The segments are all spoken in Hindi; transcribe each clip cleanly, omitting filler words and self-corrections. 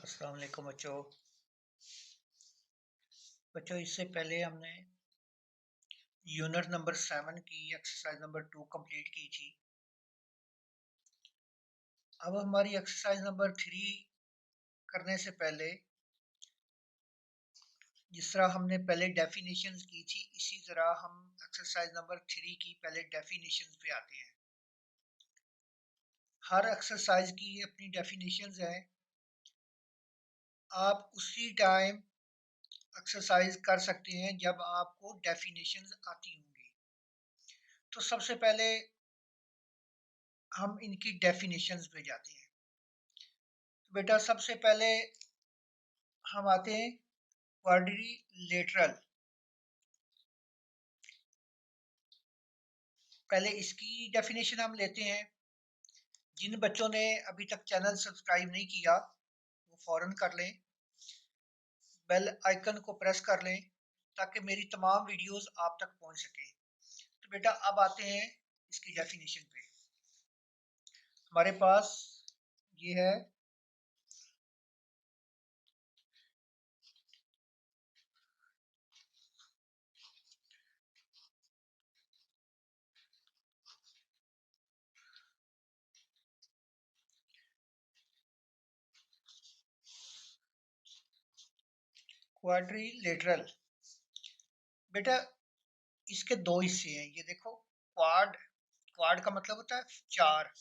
अस्सलाम वालेकुम बच्चों। इससे पहले हमने यूनिट नंबर 7 की एक्सरसाइज नंबर 2 कंप्लीट की थी। अब हमारी एक्सरसाइज नंबर 3 करने से पहले जिस तरह हमने पहले डेफिनेशंस की थी, इसी तरह हम एक्सरसाइज नंबर 3 की पहले डेफिनेशंस पे आते हैं। हर एक्सरसाइज की अपनी डेफिनेशंस हैं। आप उसी टाइम एक्सरसाइज कर सकते हैं जब आपको डेफिनेशंस आती होंगी। तो सबसे पहले हम इनकी डेफिनेशंस पे जाते हैं। तो बेटा सबसे पहले हम आते हैं क्वाड्रिलेटरल। पहले इसकी डेफिनेशन हम लेते हैं। जिन बच्चों ने अभी तक चैनल सब्सक्राइब नहीं किया वो फौरन कर लें, बेल आइकन को प्रेस कर लें ताकि मेरी तमाम वीडियोस आप तक पहुंच सके। तो बेटा अब आते हैं इसकी डेफिनेशन पे। हमारे पास ये है क्वाड्रिलेटरल। बेटा इसके दो हिस्से हैं, ये देखो। क्वाड क्वाड का मतलब होता है चार,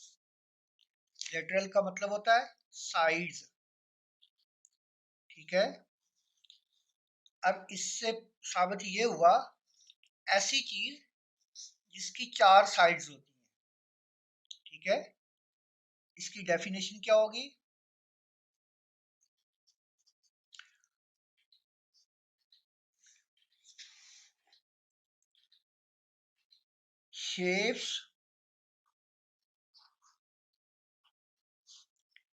लेटरल का मतलब होता है साइड्स। ठीक है। अब इससे साबित ये हुआ ऐसी चीज जिसकी चार साइड्स होती हैं। ठीक है। इसकी डेफिनेशन क्या होगी? shapes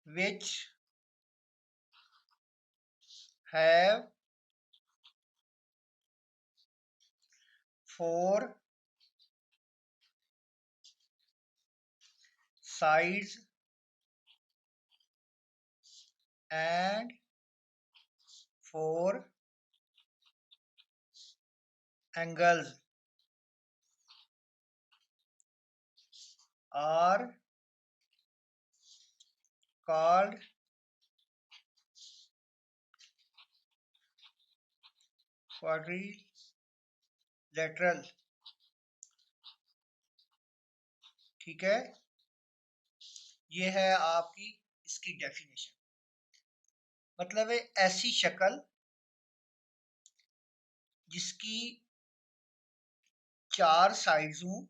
which have four sides and four angles are called quadrilateral। ठीक है। ये है आपकी इसकी डेफिनेशन। मतलब है ऐसी शक्ल जिसकी चार साइड्स हों।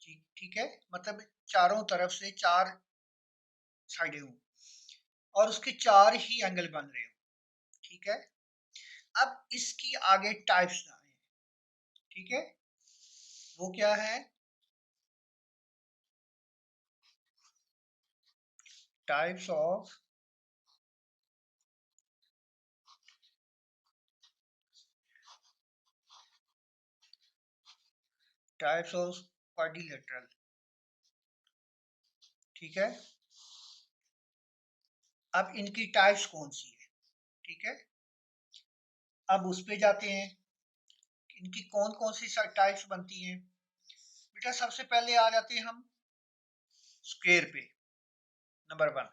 ठीक ठीक है। मतलब चारों तरफ से चार साइडें हों और उसके चार ही एंगल बन रहे हो। ठीक है। अब इसकी आगे टाइप्स आए। ठीक है। वो क्या है? Types of quadrilateral. ठीक है। अब इनकी टाइप्स कौन सी है? ठीक है। अब उस पे जाते हैं इनकी कौन कौन सी टाइप्स बनती हैं। बेटा सबसे पहले आ जाते हैं हम स्क्वायर पे। नंबर 1।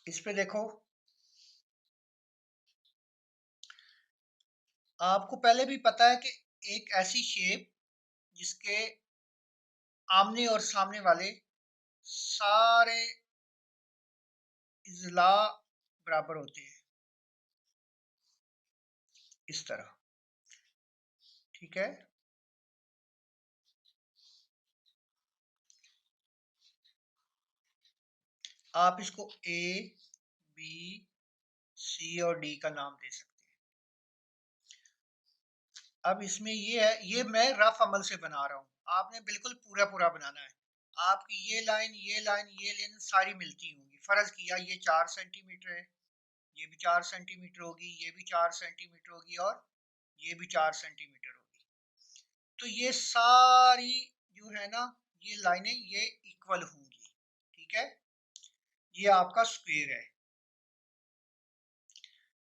इस पे देखो, आपको पहले भी पता है कि एक ऐसी शेप जिसके आमने और सामने वाले सारे इजला बराबर होते हैं, इस तरह। ठीक है। आप इसको ए, बी, सी और डी का नाम दे सकते हैं। अब इसमें ये है, ये मैं रफ अमल से बना रहा हूँ, आपने बिल्कुल पूरा पूरा बनाना है। आपकी ये लाइन ये लाइन ये लाइन सारी मिलती होंगी। फर्ज किया ये 4 सेंटीमीटर है, ये भी 4 सेंटीमीटर होगी, ये भी 4 सेंटीमीटर होगी और ये भी 4 सेंटीमीटर होगी। तो ये सारी जो है ना, ये लाइनें ये इक्वल होंगी, ठीक है। ये आपका स्क्वायर है,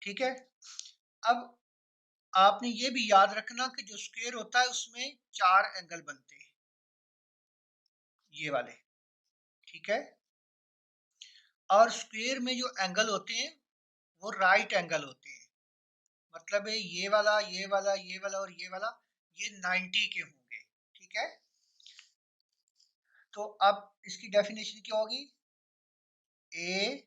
ठीक है। अब आपने ये भी याद रखना कि जो स्क्वायर होता है उसमें 4 एंगल बनते हैं, ये वाले, ठीक है। और स्क्वायर में जो एंगल होते हैं वो राइट एंगल होते हैं, मतलब है ये वाला, ये वाला, ये वाला और ये वाला, ये 90 के होंगे, ठीक है। तो अब इसकी डेफिनेशन क्या होगी? ए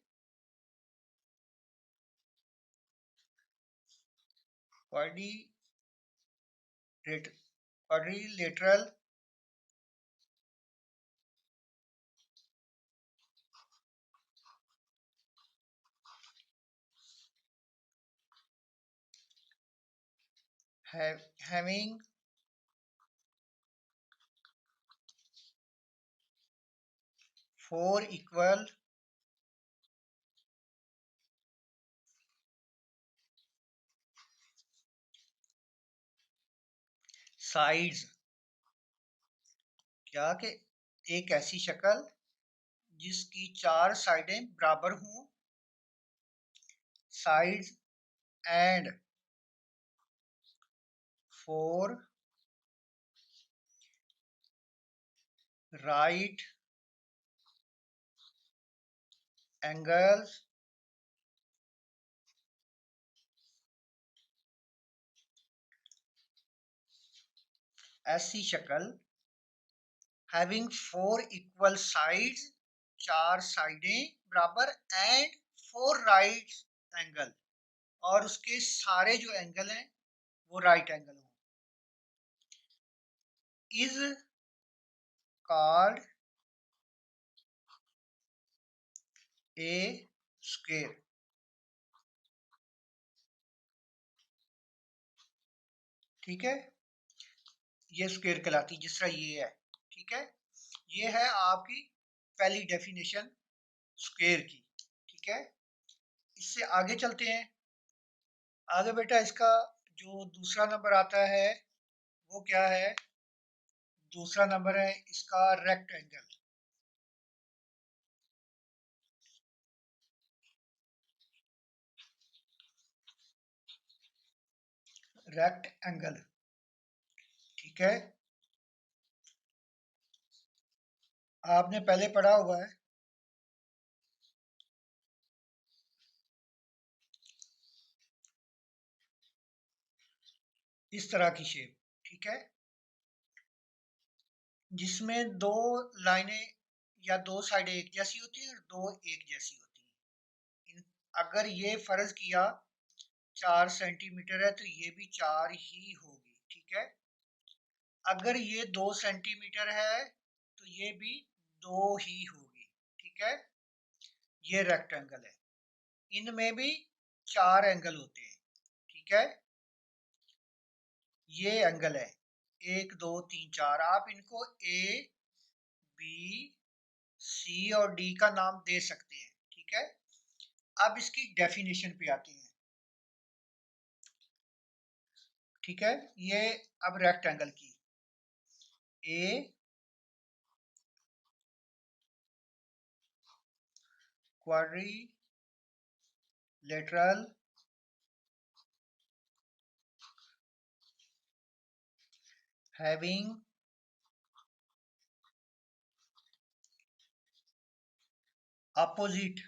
क्वाड्रिलेटरल having 4 equal sides, क्या कि एक ऐसी शक्ल जिसकी 4 साइडें बराबर हों, sides and 4 right angles ऐसी शक्ल having 4 equal sides, 4 साइडें बराबर, एंड 4 राइट एंगल, और उसके सारे जो एंगल हैं वो राइट एंगल हो, इज कॉल्ड ए स्क्वायर, ठीक है। ये स्क्वायर कहलाती है, जिस तरह ये है, ठीक है। ये है आपकी पहली डेफिनेशन स्क्वायर की, ठीक है। इससे आगे चलते हैं। आगे बेटा इसका जो दूसरा नंबर आता है वो क्या है? दूसरा नंबर है इसका रेक्टेंगल, रेक्टेंगल, ठीक है। आपने पहले पढ़ा हुआ है, इस तरह की शेप, ठीक है, जिसमें दो लाइनें या दो साइडें एक जैसी होती हैं और दो एक जैसी होती हैं। अगर ये फर्ज किया 4 सेंटीमीटर है तो ये भी 4 ही होगी, ठीक है। अगर ये 2 सेंटीमीटर है तो ये भी 2 ही होगी, ठीक है। ये रेक्टेंगल है, इनमें भी 4 एंगल होते हैं, ठीक है। ये एंगल है 1 2 3 4, आप इनको ए बी सी और डी का नाम दे सकते हैं, ठीक है। अब इसकी डेफिनेशन पे आते हैं, ठीक है। ये अब रेक्टेंगल की ए quadrilateral having opposite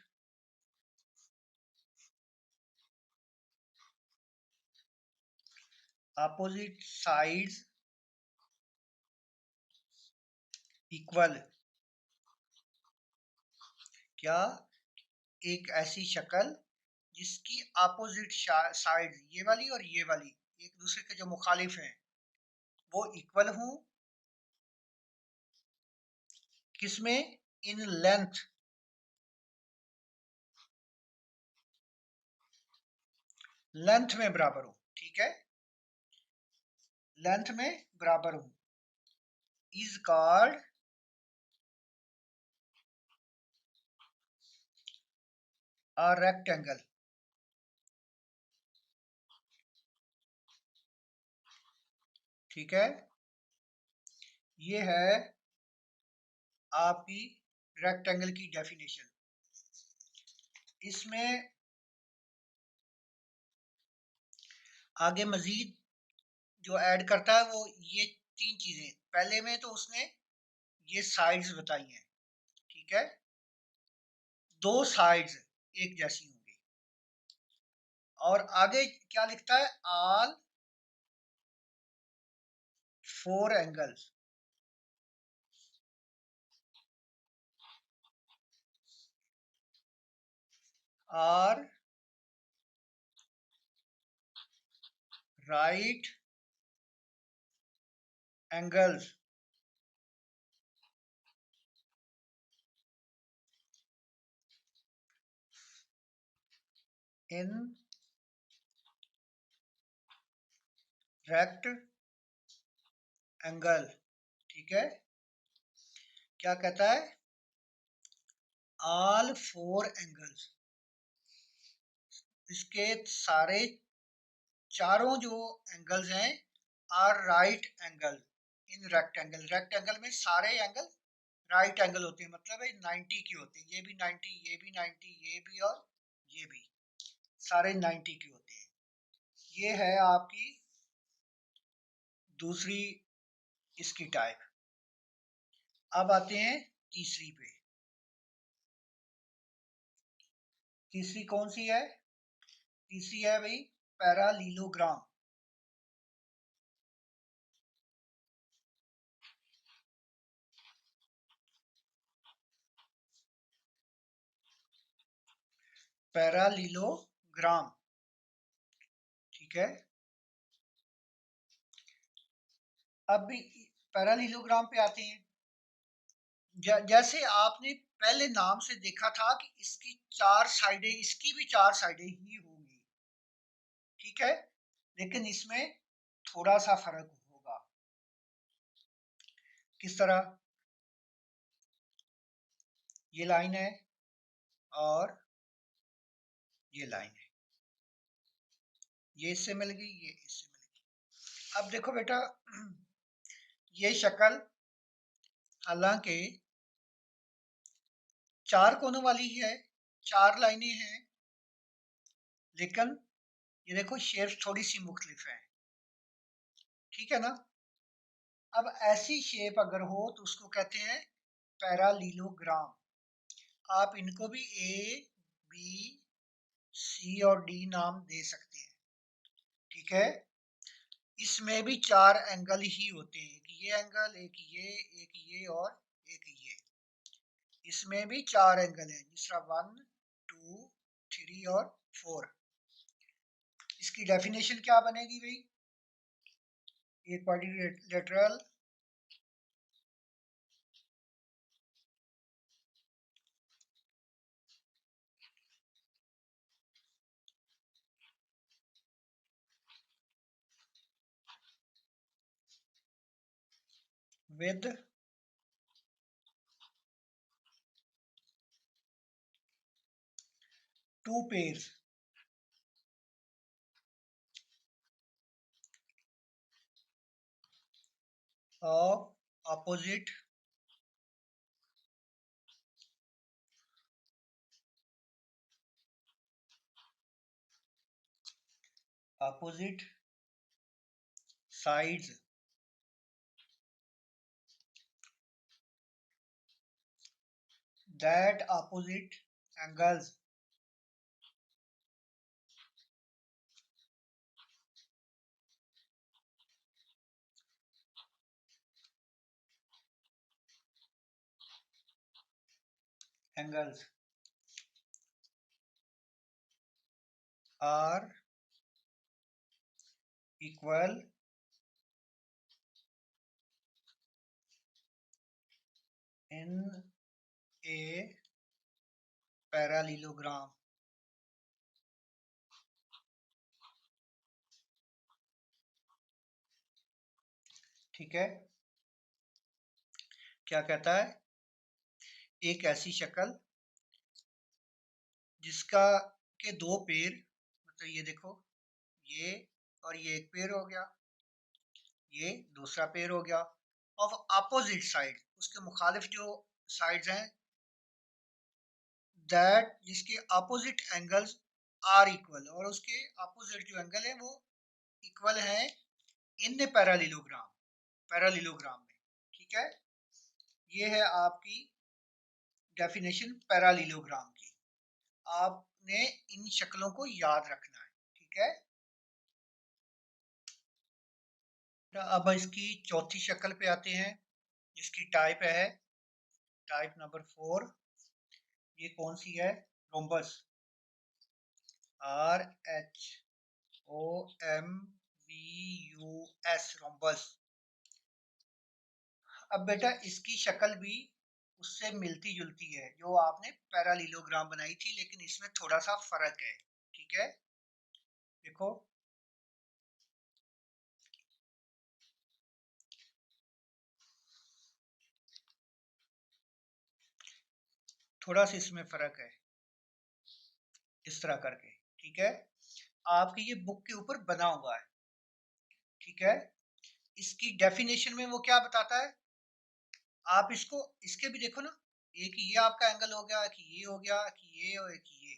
sides equal, क्या? एक ऐसी शक्ल जिसकी अपोजिट साइड, ये वाली और ये वाली, एक दूसरे के जो मुखालिफ हैं वो इक्वल हों, किसमें? इन लेंथ, लेंथ में बराबर हो, ठीक है, लेंथ में बराबर हो, इज कॉल्ड अ रेक्टेंगल, ठीक है। ये है आपकी रेक्टेंगल की डेफिनेशन। इसमें आगे मजीद जो ऐड करता है वो ये तीन चीजें, पहले में तो उसने ये साइड्स बताई हैं, ठीक है, दो साइड्स एक जैसी होंगी। और आगे क्या लिखता है, all four angles are right angles in rectangle, ठीक है। क्या कहता है, ऑल फोर एंगल्स, इसके सारे चारों जो एंगल्स हैं are right angle in rectangle. Rectangle में सारे एंगल राइट एंगल होते हैं, मतलब है 90 के होते हैं, ये भी 90, ये भी 90, ये भी और ये भी, सारे 90 के होते हैं। ये है आपकी दूसरी इसकी टाइप। अब आते हैं तीसरी पे। तीसरी कौन सी है, तीसरी है भाई पैरालीलोग्राम। पैरालीलोग्राम, ठीक है। अब पैरालीलोग्राम पे आते हैं। जैसे आपने पहले नाम से देखा था कि इसकी चार साइडें, इसकी भी चार साइडें ही होंगी, ठीक है, लेकिन इसमें थोड़ा सा फर्क होगा। किस तरह, ये लाइन है और ये लाइन है, ये इससे मिल गई, ये इससे मिल गई। अब देखो बेटा, ये शक्ल हालांकि चार कोनों वाली है, चार लाइनें हैं, लेकिन ये देखो शेप्स थोड़ी सी मुख्तलिफ है, ठीक है ना। अब ऐसी शेप अगर हो तो उसको कहते हैं पैरालीलोग्राम। आप इनको भी ए, बी, सी और डी नाम दे सकते हैं, ठीक है। इसमें भी चार एंगल ही होते हैं, एक ये एंगल, एक ये और एक ये। इसमें भी चार एंगल हैं, दूसरा 1, 2, 3 और 4। इसकी डेफिनेशन क्या बनेगी भाई, एक quadrilateral with two pairs of opposite sides that opposite angles angles are equal in a parallelogram, ठीक है। क्या कहता है, एक ऐसी शक्ल जिसका के दो पैर, मतलब ये देखो, ये और ये एक पैर हो गया, ये दूसरा पैर हो गया, ऑफ अपोजिट साइड, उसके मुखालिफ जो साइड्स हैं, दैट जिसके अपोजिट एंगल्स आर इक्वल, और उसके अपोजिट जो एंगल है वो इक्वल है इन पैरालिलोग्राम, पैरालिलोग्राम में। ठीक है, ये है आपकी डेफिनेशन पैरालिलोग्राम की। आपने इन शक्लों को याद रखना है। ठीक है, अब इसकी चौथी शक्ल पे आते हैं, जिसकी टाइप है टाइप नंबर 4। ये कौन सी है? Rhombus, RHOMBUS, rhombus. अब बेटा इसकी शक्ल भी उससे मिलती जुलती है जो आपने पैरालिलोग्राम बनाई थी, लेकिन इसमें थोड़ा सा फर्क है। ठीक है, देखो थोड़ा सा इसमें फर्क है, इस तरह करके। ठीक है, आपकी ये बुक के ऊपर बना हुआ है। ठीक है, इसकी डेफिनेशन में वो क्या बताता है, आप इसको इसके भी देखो ना, एक ये आपका एंगल हो गया, कि ये हो गया, कि ये और एक ये।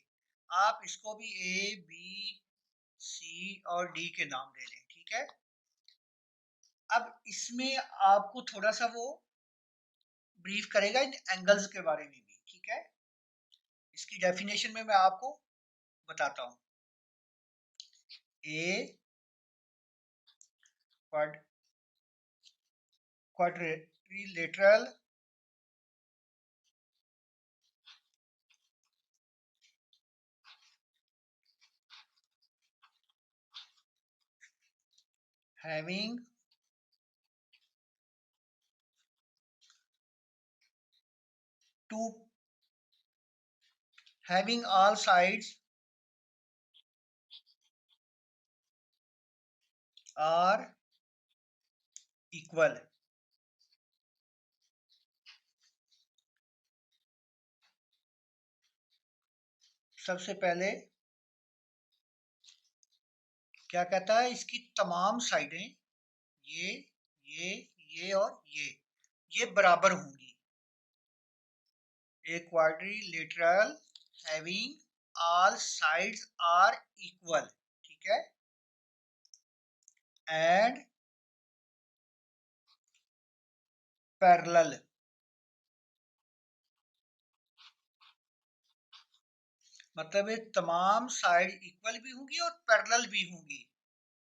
आप इसको भी ए बी सी और डी के नाम दे लें। ठीक है, अब इसमें आपको थोड़ा सा वो ब्रीफ करेगा इन एंगल्स के बारे में भी। ठीक है, इसकी डेफिनेशन में मैं आपको बताता हूँ। ए quadrilateral having two having all sides are equal। सबसे पहले क्या कहता है, इसकी तमाम साइडें, ये ये ये और ये बराबर होंगी। A quadrilateral having all sides are equal। ठीक है, and parallel, मतलब ये तमाम साइड इक्वल भी होंगी और पैरेलल भी होंगी।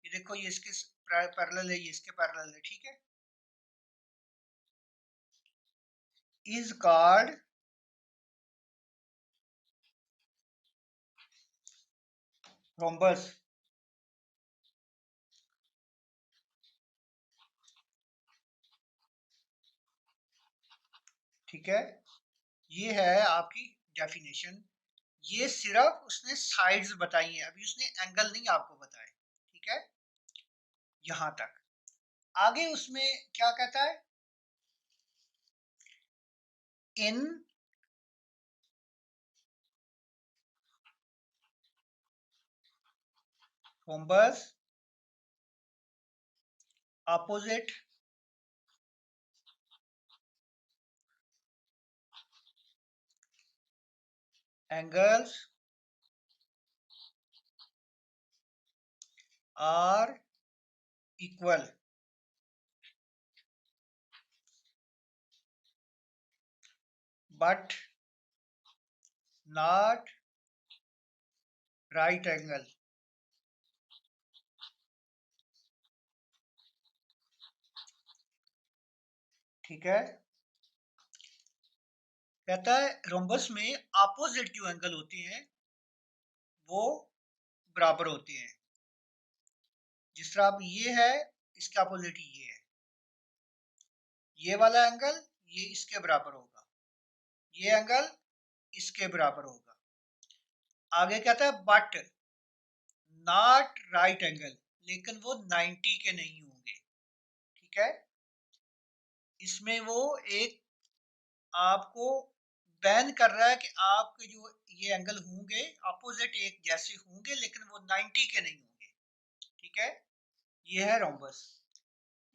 ये देखो, ये इसके पैरेलल है, ये इसके पैरेलल है। ठीक है, इज कॉल्ड रोम्बस। ठीक है, ये है आपकी डेफिनेशन। ये सिर्फ उसने साइड्स बताई हैं, अभी उसने एंगल नहीं आपको बताए। ठीक है, यहां तक। आगे उसमें क्या कहता है, इन rhombus opposite angles are equal, but not right angle। ठीक है, कहता है रोम्बस में अपोजिट जो एंगल होते हैं वो बराबर होते हैं। जिस तरह अब ये है, इसका अपोजिट ये है, ये वाला एंगल ये इसके बराबर होगा, ये एंगल इसके बराबर होगा। आगे कहता है बट नॉट राइट एंगल, लेकिन वो 90 के नहीं होंगे। ठीक है, इसमें वो एक आपको बैन कर रहा है कि आपके जो ये एंगल होंगे अपोजिट एक जैसे होंगे, लेकिन वो 90 के नहीं होंगे। ठीक है, ये है रोम्बस।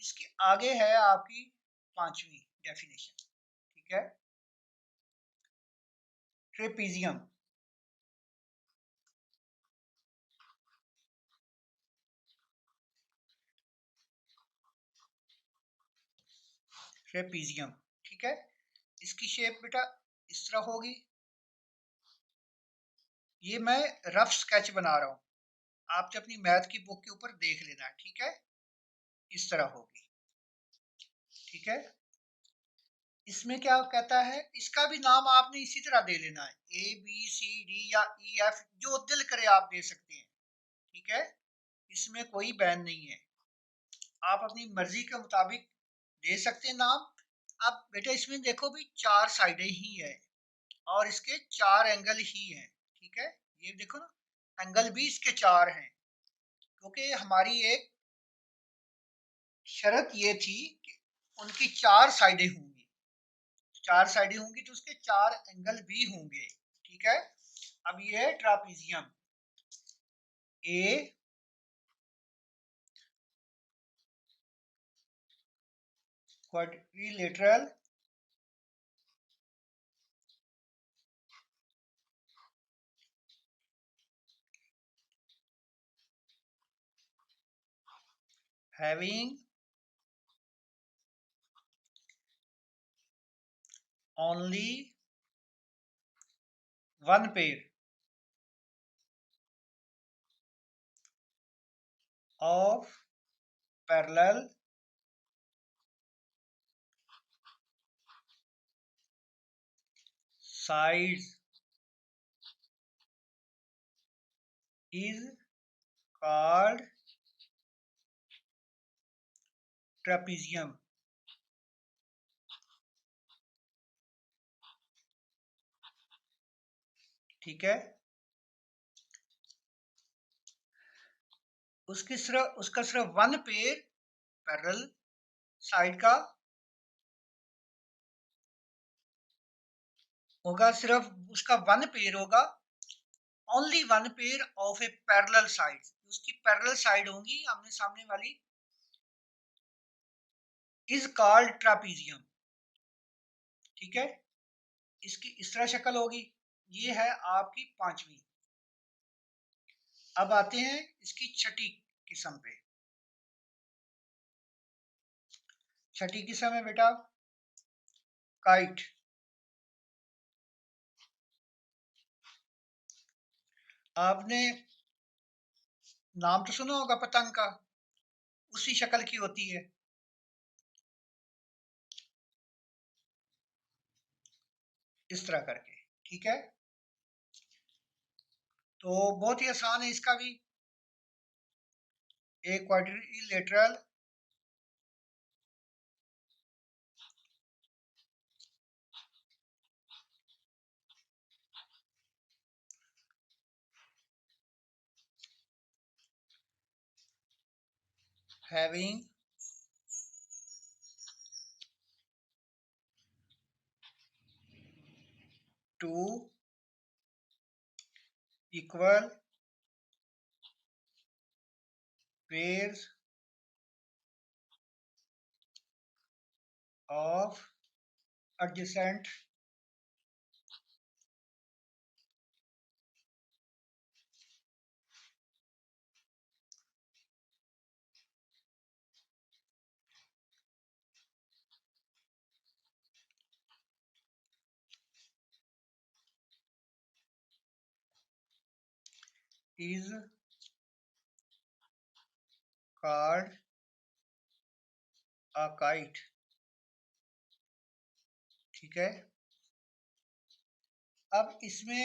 इसके आगे है आपकी पांचवी डेफिनेशन, ठीक है। ट्रेपीजियम, ट्रेपीजियम, ठीक है। इसकी शेप बेटा इस तरह होगी। ये मैं रफ स्केच बना रहा हूँ, आपने अपनी मैथ की बुक के ऊपर देख लेना है, ठीक है। इस तरह होगी, ठीक है। इसमें क्या कहता है, इसका भी नाम आपने इसी तरह दे लेना है, ए बी सी डी या ई एफ, जो दिल करे आप दे सकते हैं, ठीक है। इसमें कोई बैन नहीं है, आप अपनी मर्जी के मुताबिक दे सकते हैं नाम। अब बेटा इसमें देखो भी चार साइडें ही है और इसके चार एंगल ही हैं, ठीक है। ये देखो ना, एंगल भी इसके चार हैं, क्योंकि हमारी एक शर्त ये थी कि उनकी चार साइडें होंगी, चार साइडें होंगी तो उसके चार एंगल भी होंगे, ठीक है। अब ये है trapezium, a quadrilateral having only one pair of parallel sides is called trapezium, ठीक है। उसका सिर्फ वन पेयर पैरेलल साइड का होगा, सिर्फ उसका वन पेयर होगा, only one pair of A parallel side, उसकी पैरेलल साइड होंगी आमने सामने वाली, इज कॉल्ड ट्रापीजियम, ठीक है। इसकी इस तरह शक्ल होगी। ये है आपकी पांचवी। अब आते हैं इसकी छठी किस्म पे। छठी किस्म है बेटा काइट। आपने नाम तो सुना होगा पतंग का, उसी शक्ल की होती है, इस तरह करके, ठीक है। तो बहुत ही आसान है इसका भी, एक quadrilateral having two equal pairs of adjacent is called a kite, ठीक है। अब इसमें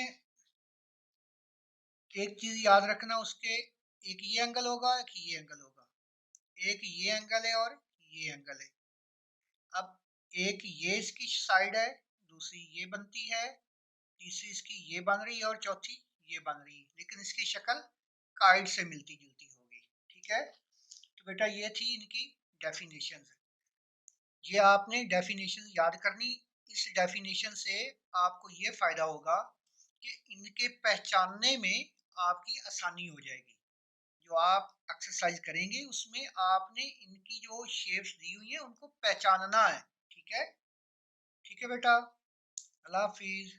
एक चीज याद रखना, उसके एक ये एंगल होगा, एक ये एंगल होगा, एक ये एंगल है और ये एंगल है। अब एक ये इसकी साइड है, दूसरी ये बनती है, तीसरी इसकी ये बन रही है और चौथी ये बन रही है, लेकिन इसकी शक्ल काइट से मिलती जुलती होगी, ठीक है। तो बेटा ये थी इनकी डेफिनेशन। ये आपने डेफिनेशन याद करनी। इस डेफिनेशन से आपको ये फायदा होगा कि इनके पहचानने में आपकी आसानी हो जाएगी। जो आप एक्सरसाइज करेंगे उसमें आपने इनकी जो शेप्स दी हुई है उनको पहचानना है, ठीक है बेटा, अल्लाह हाफिज।